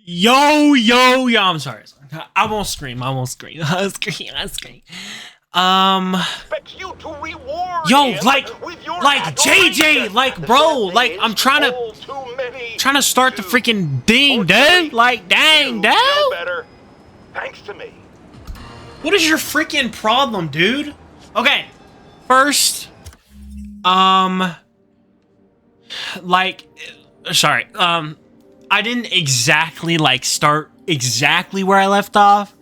Yo, I'm sorry. I won't scream. I'll scream. Expect you to reward Yo, him with your like JJ, adoration. like bro, The like thing I'm is, trying all too many to start the do. freaking thing, dude. Like, dang, You dude. feel better thanks to me. What is your freaking problem, dude? Okay, first, sorry, I didn't exactly like start exactly where I left off.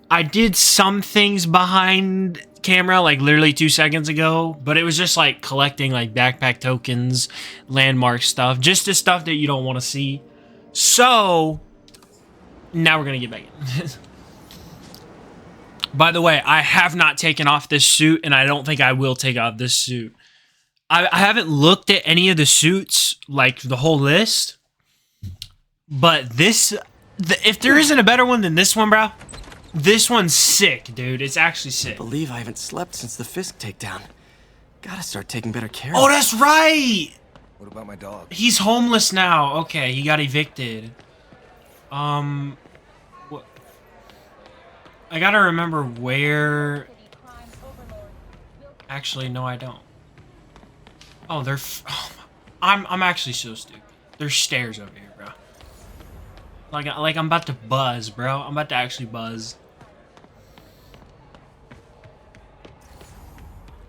I did some things behind camera like literally 2 seconds ago, but it was just like collecting like backpack tokens, landmark stuff, just the stuff that you don't want to see. So now we're gonna get back in. By the way, I have not taken off this suit, and I don't think I will take off this suit. I haven't looked at any of the suits, like the whole list, but if there isn't a better one than this one, bro, this one's sick, dude. It's actually sick. I believe I haven't slept since the Fisk takedown. Gotta start taking better care Oh, of that's right! What about my dog? He's homeless now. Okay, he got evicted. What? I gotta remember where... Actually, no, I don't. Oh, they're... I'm actually so stupid. There's stairs over here, bro. Like I'm about to buzz, bro. I'm about to actually buzz.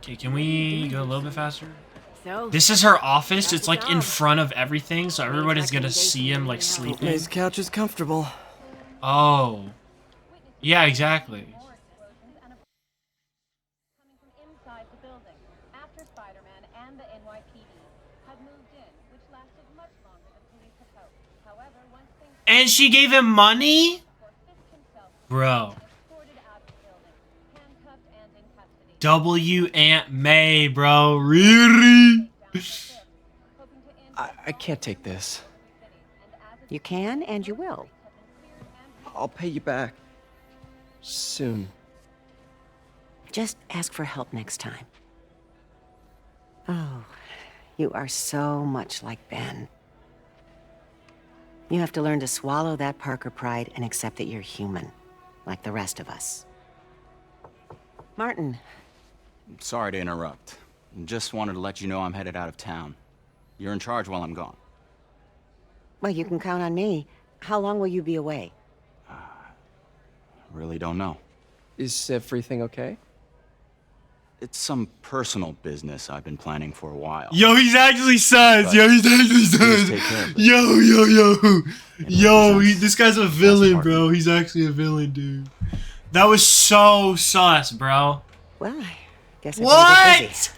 Okay, can we go a little bit faster? So, This is her office. It's like in front of everything, so everybody's gonna see him like sleeping. His couch is comfortable. Oh. Yeah, exactly. Coming from inside the building after Spider-Man and the NYPD had moved in, which lasted much longer than police had hoped. However, once things And she gave him money? Fisk himself Bro. escorted out of the building, handcuffed and in custody. W. Aunt May, bro. Really? Hoping to end I can't take this. you can and you will. I'll pay you back. Soon. Just ask for help next time. Oh, you are so much like Ben. You have to learn to swallow that Parker pride and accept that you're human, like the rest of us. Martin, Sorry to interrupt. Just wanted to let you know I'm headed out of town. You're in charge while I'm gone. well, you can count on me. How long will you be away? Really don't know. Is everything okay? It's some personal business I've been planning for a while. Yo, he's actually sus. Please take care of it. Yo, this guy's a villain, bro. He's actually a villain, dude. That was so sus, bro. Well, I guess I better get busy. What?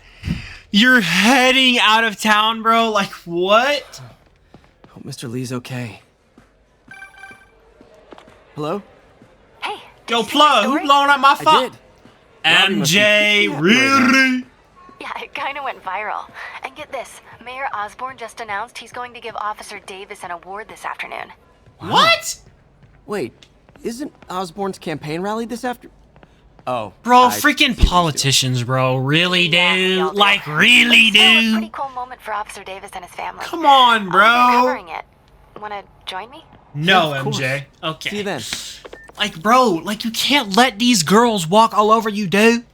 You're heading out of town, bro? Like, what? Hope Mr. Lee's okay. Hello? Hey, Yo, Plug, who blowing up my I phone? did. Robbie must be MJ, happy right really? Yeah, it kind of went viral. And get this, Mayor Osborne just announced he's going to give Officer Davis an award this afternoon. What? Wait, isn't Osborne's campaign rally this after? Oh. Bro, I freaking see what politicians, bro. Really, Yeah, we all dude? do. Like, really, It's still a pretty dude? cool moment for Officer Davis and his family. Come on, They're bro. covering it. Wanna join me? No, Yeah, of course. MJ. See Okay. you then. Like, bro, like, you can't let these girls walk all over you, dude.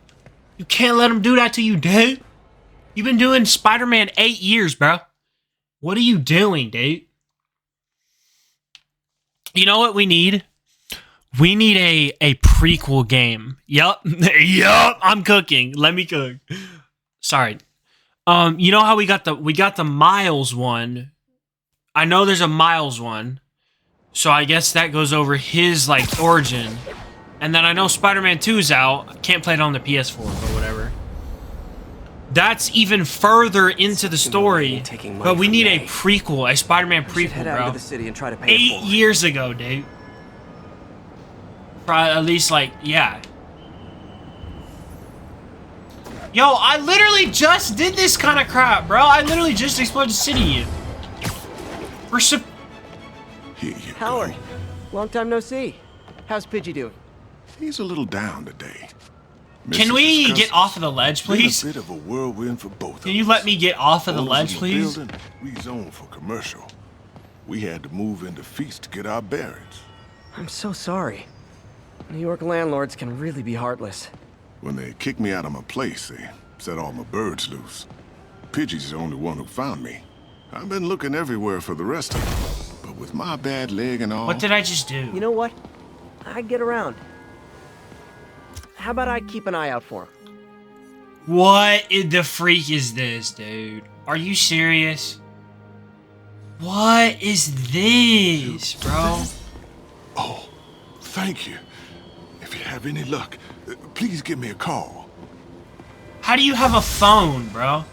You can't let them do that to you, dude. You've been doing Spider-Man 8 years, bro. What are you doing, dude? You know what we need? We need a prequel game. Yup. Yup. I'm cooking. Let me cook. Sorry. You know how we got the Miles one. I know there's a Miles one. So I guess that goes over his, like, origin. And then I know Spider-Man 2's out. I can't play it on the PS4, but whatever. That's even further into the story. But we need a prequel, a Spider-Man We should prequel, head out bro. into the city and try to pay it 8 forward. years ago, dude. Probably at least, like, yeah. Yo, I literally just did this kind of crap, bro. I literally just explored the city. For some... Here you Howard, go. long time no see. How's Pidgey doing? He's a little down today. Can Mrs. we Discuss- get off of the ledge, Been please? a bit of a whirlwind for both Can of you us. let me get off of the Those ledge, in please? building, rezoned for commercial. We had to move into Feast to get our bearings. I'm so sorry. New York landlords can really be heartless. When they kicked me out of my place, they set all my birds loose. Pidgey's the only one who found me. I've been looking everywhere for the rest of them, but with my bad leg and all... What did I just do? You know what? I'd get around. How about I keep an eye out for him? What in the freak is this, dude? Are you serious? What is this, bro? Oh, thank you. If you have any luck, please give me a call. How do you have a phone, bro?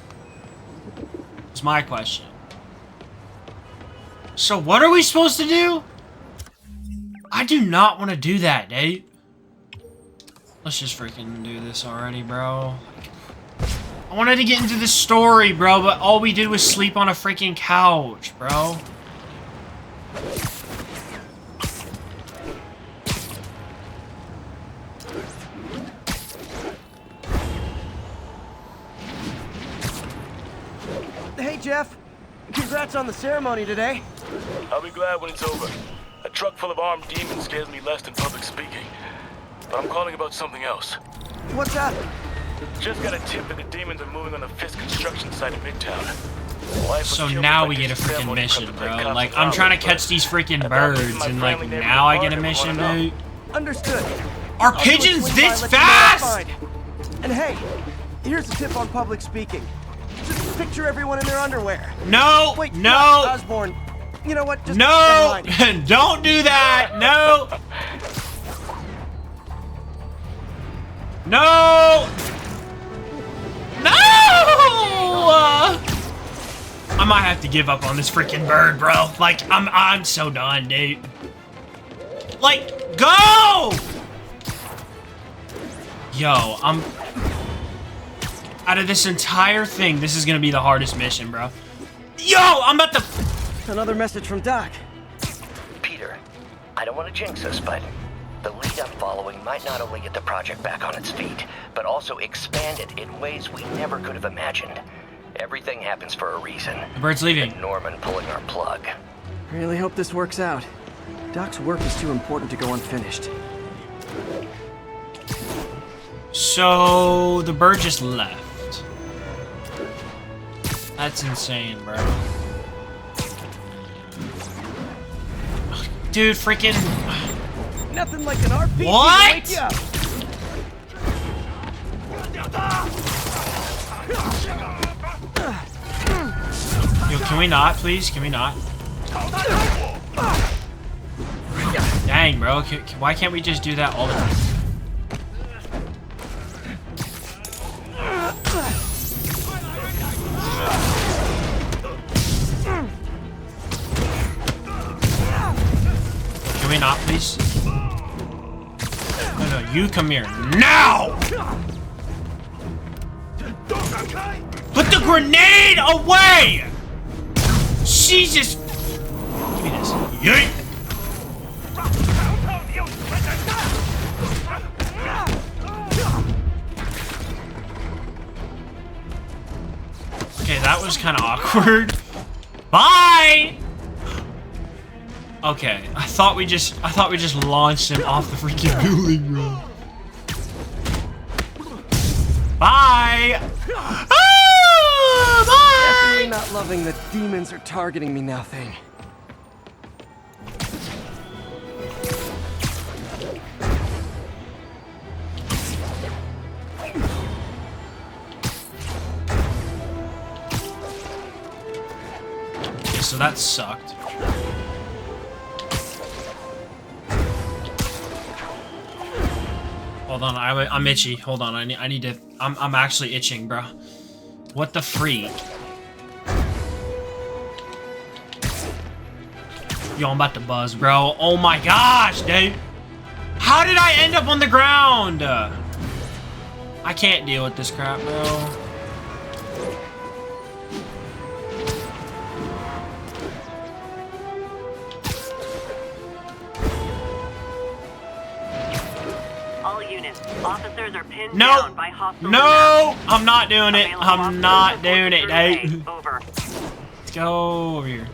That's my question. So what are we supposed to do? I do not want to do that, dude. Let's just freaking do this already, bro. I wanted to get into the story, bro, but all we did was sleep on a freaking couch, bro. Hey, Jeff. Congrats on the ceremony today. I'll be glad when it's over. A truck full of armed demons scares me less than public speaking. But I'm calling about something else. What's up? Just got a tip that the demons are moving on the Fisk construction site in Midtown. Wife was So killed now by we get a this freaking ceremony mission, because bro. the cops Like, and I'm trying to violence, catch these freaking but that was birds, my and like, friendly now I get a neighborhood mission, wanna know. dude. Understood. Are I'll do a pigeons swing by, this let you know I fast? find. And hey, here's a tip on public speaking. Just picture everyone in their underwear. No, Wait, no, Osborn. You know what? Just no, never mind. don't do that, no. No! No! I might have to give up on this freaking bird, bro. Like, I'm so done, dude. Like, go! Yo, out of this entire thing, this is gonna be the hardest mission, bro. Yo, I'm about to... Another message from Doc. Peter, I don't want to jinx us, but the lead I'm following might not only get the project back on its feet, but also expand it in ways we never could have imagined. Everything happens for a reason. The bird's leaving. Norman pulling our plug. Really hope this works out. Doc's work is too important to go unfinished. So, the bird just left. That's insane, bro. Dude, freaking... Nothing like an RPG What? to wake you up. Yo, can we not, please? Can we not? Dang, bro. Why can't we just do that all the time? Can we not, please? No, no, you come here. Now! Put the grenade away! Jesus! Give me this. Yeet! Okay, that was kind of awkward. Bye! Okay, I thought we just launched him off the freaking building, bro. Bye! Ah, Definitely bye! not loving the demons are targeting me now thing. Okay, so that sucked. Hold on, I'm itchy. Hold on, I need to. I'm actually itching, bro. What the freak? Yo, I'm about to buzz, bro. Oh my gosh, dude. How did I end up on the ground? I can't deal with this crap, bro. All units, officers are pinned No, down by hostile no, I'm not doing it. Available I'm officers not report doing it, to dude. Over. Let's go over here.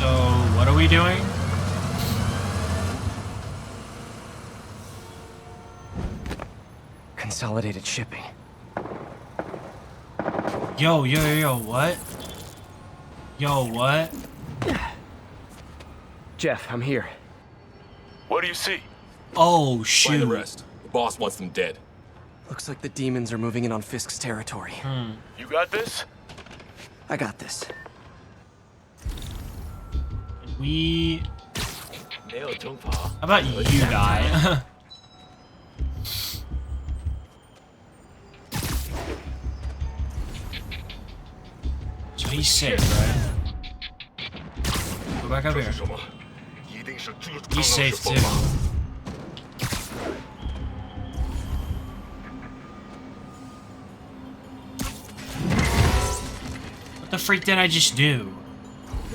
So, what are we doing? Consolidated shipping. Yo, what? Yo, what? Jeff, I'm here. What do you see? Oh, Find shoot. the rest. The boss wants them dead. Looks like the demons are moving in on Fisk's territory. You got this? I got this. We... How about you die? So he's safe, right? Go back up here. He's safe too. What the freak did I just do?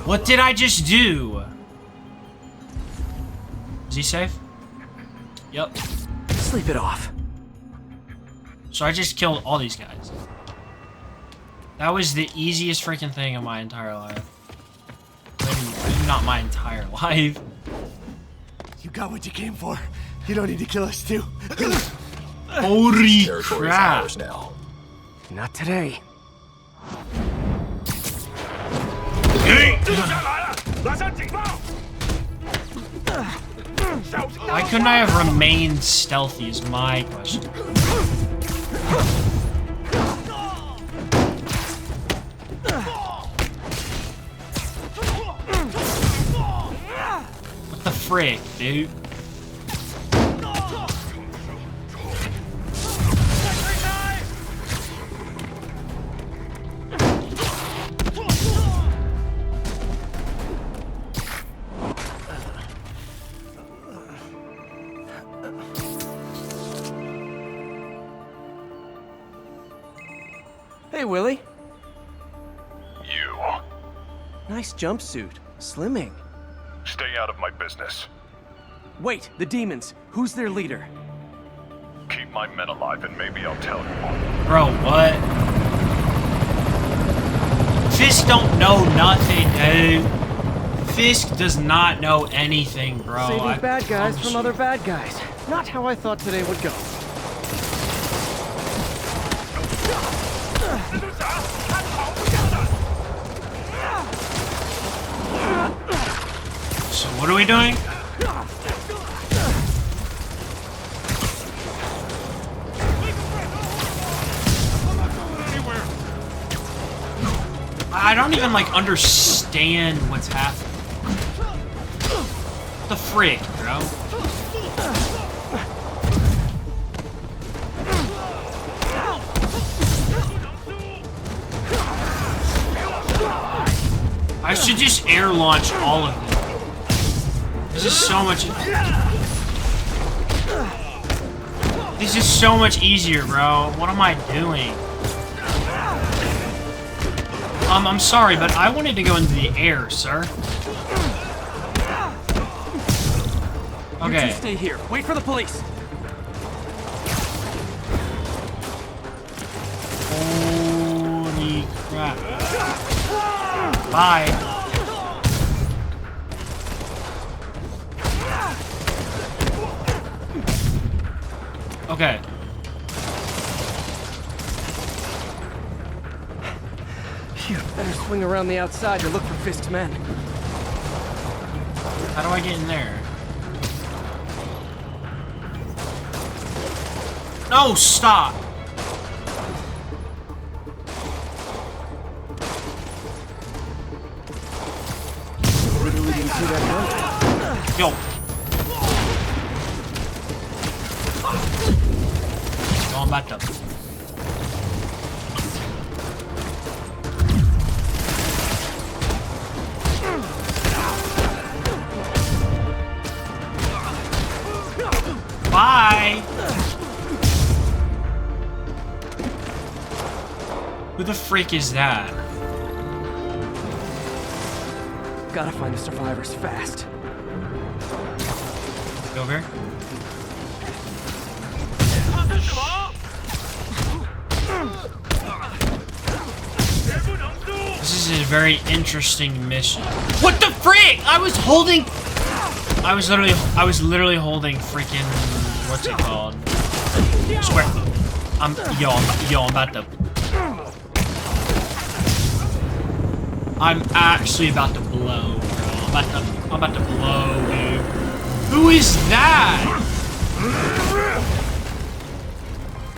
What did I just do? Is he safe? Yep. Sleep it off. So I just killed all these guys. That was the easiest freaking thing in my entire life. Maybe not my entire life. You got what you came for. You don't need to kill us too. Holy Territory is crap. ours now. Not today. Why couldn't I have remained stealthy is my question. What the frick, dude? Hey, Willie. You. Nice jumpsuit. Slimming. Stay out of my business. Wait, the demons. Who's their leader? Keep my men alive and maybe I'll tell you. Bro, what? Fisk don't know nothing, dude. Fisk does not know anything, bro. Saving bad guys from other bad guys. Not how I thought today would go. So what are we doing? I don't even like understand what's happening. What the frick, bro? I should just air launch all of them. This is so much. This is so much easier, bro. What am I doing? I'm sorry, but I wanted to go into the air, sir. Okay. You two stay here. Wait for the police. Holy crap. Bye. Okay. Phew, better swing around the outside to look for Fisk's men. How do I get in there? No, stop! Literally didn't see that coming. Yo. Going back up. Bye! Who the freak is that? Gotta find the survivors fast. Go over here. This is a very interesting mission. What the frick? I was literally holding freaking, what's it called? Square. I'm about to. I'm actually about to blow, bro. I'm about to blow, dude. Who is that?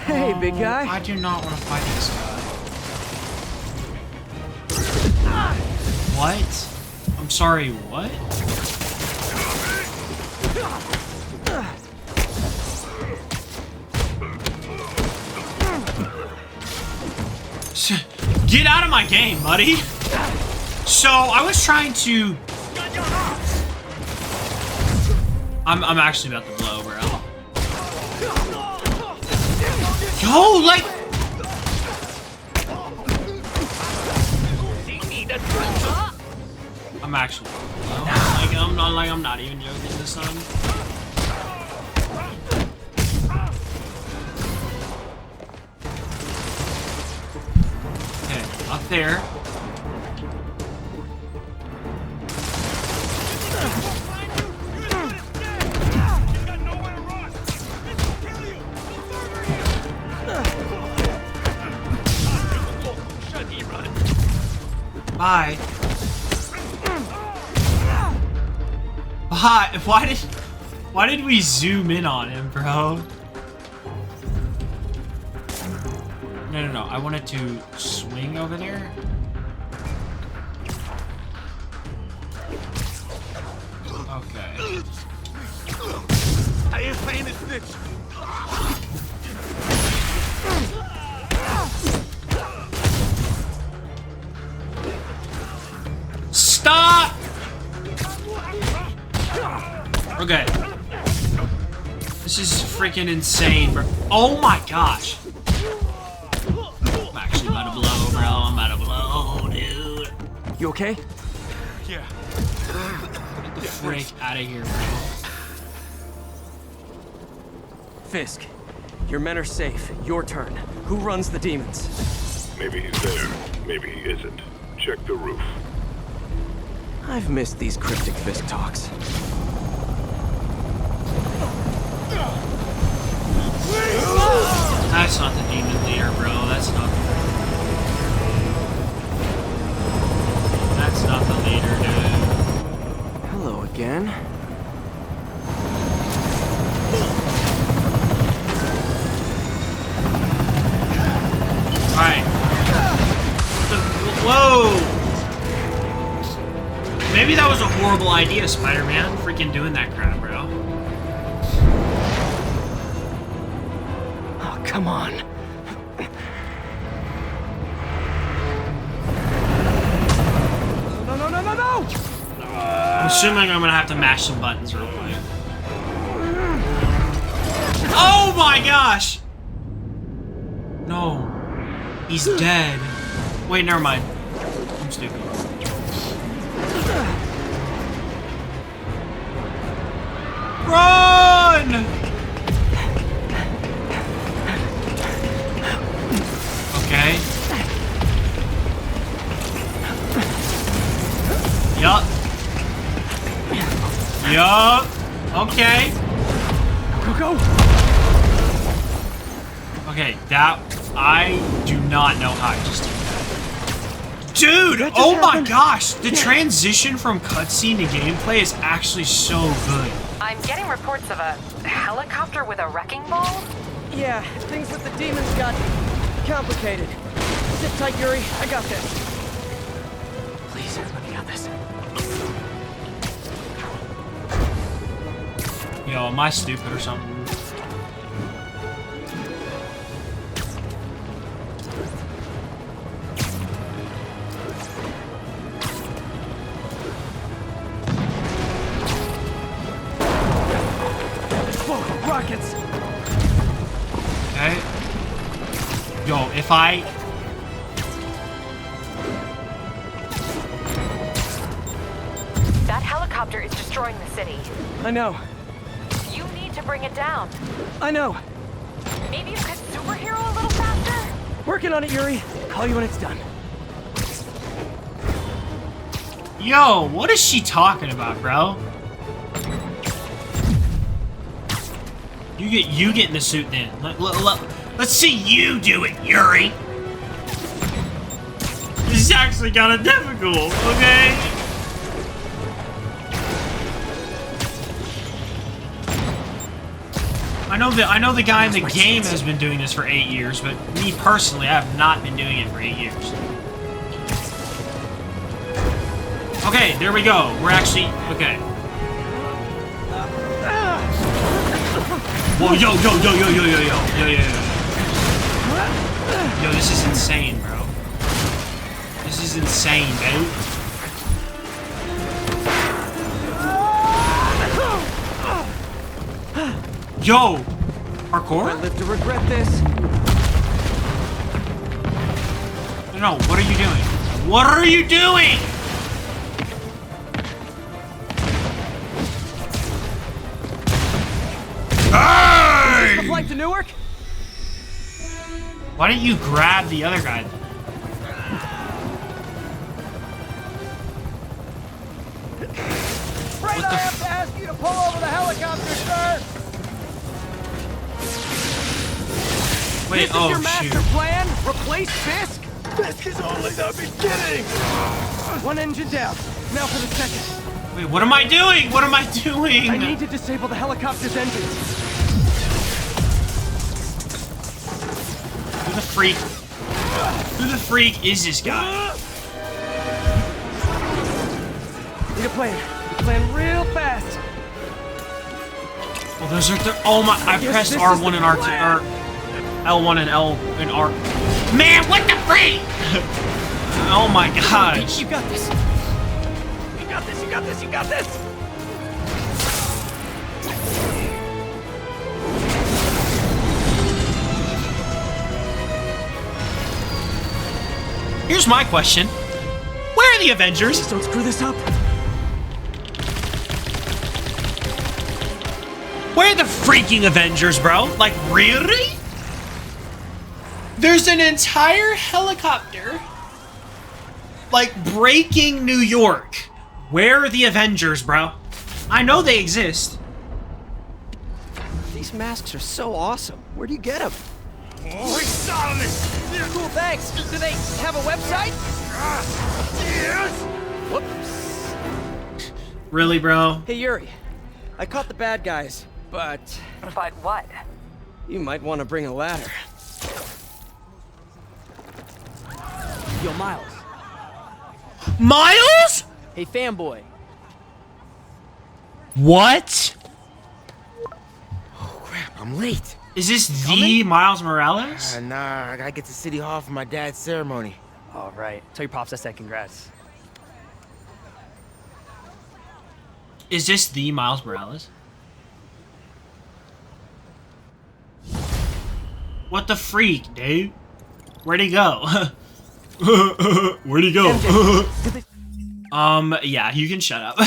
Hey, big guy. I do not want to fight this guy. What? I'm sorry, what? Get out of my game, buddy. So I was trying to. I'm actually about to blow, bro. Yo, like. I'm actually. I'm not even joking this time. Okay, up there. Bye. Bye. Why did we zoom in on him, bro? No. I wanted to swing over there. Okay. I ain't playing this bitch. Stop! Okay. This is freaking insane, bro. Oh my gosh. I'm actually about to blow, bro. I'm about to blow, dude. You okay? Yeah. Get the frick out of here, bro. Fisk, your men are safe. Your turn. Who runs the demons? Maybe he's there. Maybe he isn't. Check the roof. I've missed these cryptic Fisk talks. That's not the demon leader, bro. That's not the leader, dude. Hello again. Alright. Whoa! Maybe that was a horrible idea, Spider-Man. Freaking doing that crap, bro. Oh, come on. No! I'm assuming I'm gonna have to mash some buttons real quick. Oh my gosh! No. He's dead. Wait, never mind. I'm stupid. Run! Okay. Yup. Okay. Go! Okay, that... I do not know how I just did that. Dude! Oh my gosh! The transition from cutscene to gameplay is actually so good. I'm getting reports of a helicopter with a wrecking ball. Yeah, things with the demons got complicated. Sit tight, Yuri. I got this. Please, let me got this. Yo, am I stupid or something? Whoa, rockets! Okay. Yo, if I... That helicopter is destroying the city. I know. You need to bring it down. I know. Maybe you could superhero a little faster? Working on it, Yuri. Call you when it's done. Yo, what is she talking about, bro? You get in the suit then. Let's see you do it, Yuri. This is actually kind of difficult, okay? I know the guy in the game has been doing this for 8 years, but me personally, I have not been doing it for 8 years. Okay, there we go. We're actually okay. Whoa, yo, this is insane, bro. This is insane, dude. Yo! Parkour? I live to regret this. No, what are you doing? What are you doing? Hey! Is this the flight to Newark? Why didn't you grab the other guy? Right, I have to ask you to pull over the helicopter, sir. Wait, This is your master plan? Replace Fisk? Fisk is only the beginning! One engine down. Now for the second. Wait, what am I doing? What am I doing? I need to disable the helicopter's engines. Who the freak is this guy? Need a plan. Plan real fast. Oh, those are oh my! I pressed R1 and R2, or L1 and L and R. Man, what the freak? Oh my gosh! You got this. You got this. You got this. You got this. Here's my question: where are the Avengers? Please don't screw this up. Where are the freaking Avengers, bro? Like, really? There's an entire helicopter, like, breaking New York. Where are the Avengers, bro? I know they exist. These masks are so awesome. Where do you get them? Oh, we saw this! Cool, thanks. Do they have a website? Yes! Whoops. Really, bro? Hey, Yuri. I caught the bad guys, but... But what? You might want to bring a ladder. Yo, Miles. Miles? Hey, fanboy. What? Oh, crap, I'm late. Is this the Miles Morales? Nah, I gotta get to City Hall for my dad's ceremony. All right. Tell your pops I said congrats. Is this the Miles Morales? What the freak, dude? Where'd he go? Where'd he go? Yeah, you can shut up.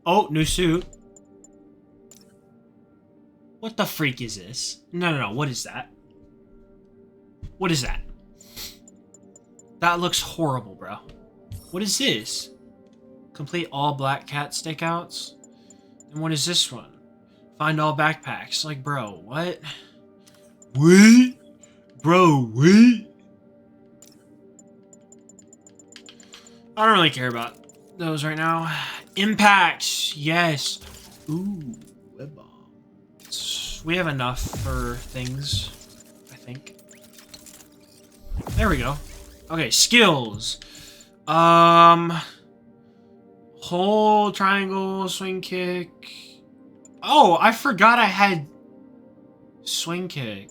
Oh, new suit. What the freak is this? No, what is that? What is that? That looks horrible, bro. What is this? Complete all black cat stakeouts? And what is this one? Find all backpacks. Like, bro, what? What? Bro, what? I don't really care about those right now. Impacts, yes. Ooh, web bombs. We have enough for things, I think. There we go. Okay, skills. Hold, triangle, swing kick. Oh, I forgot I had swing kick.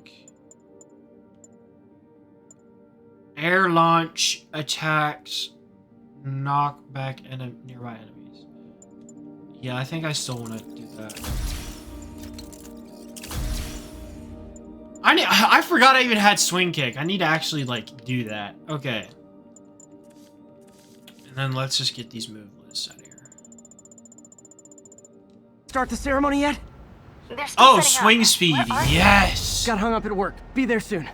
Air launch attacks. Knock back nearby enemies. Yeah, I think I still want to do that. I forgot I even had swing kick. I need to actually, like, do that. Okay. And then let's just get these move lists out of here. Start the ceremony yet? Oh, swing speed. Yes. Got hung up at work. Be there soon.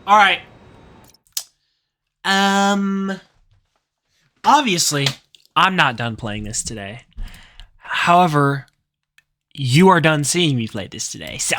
All right. obviously, I'm not done playing this today. However, you are done seeing me play this today. So,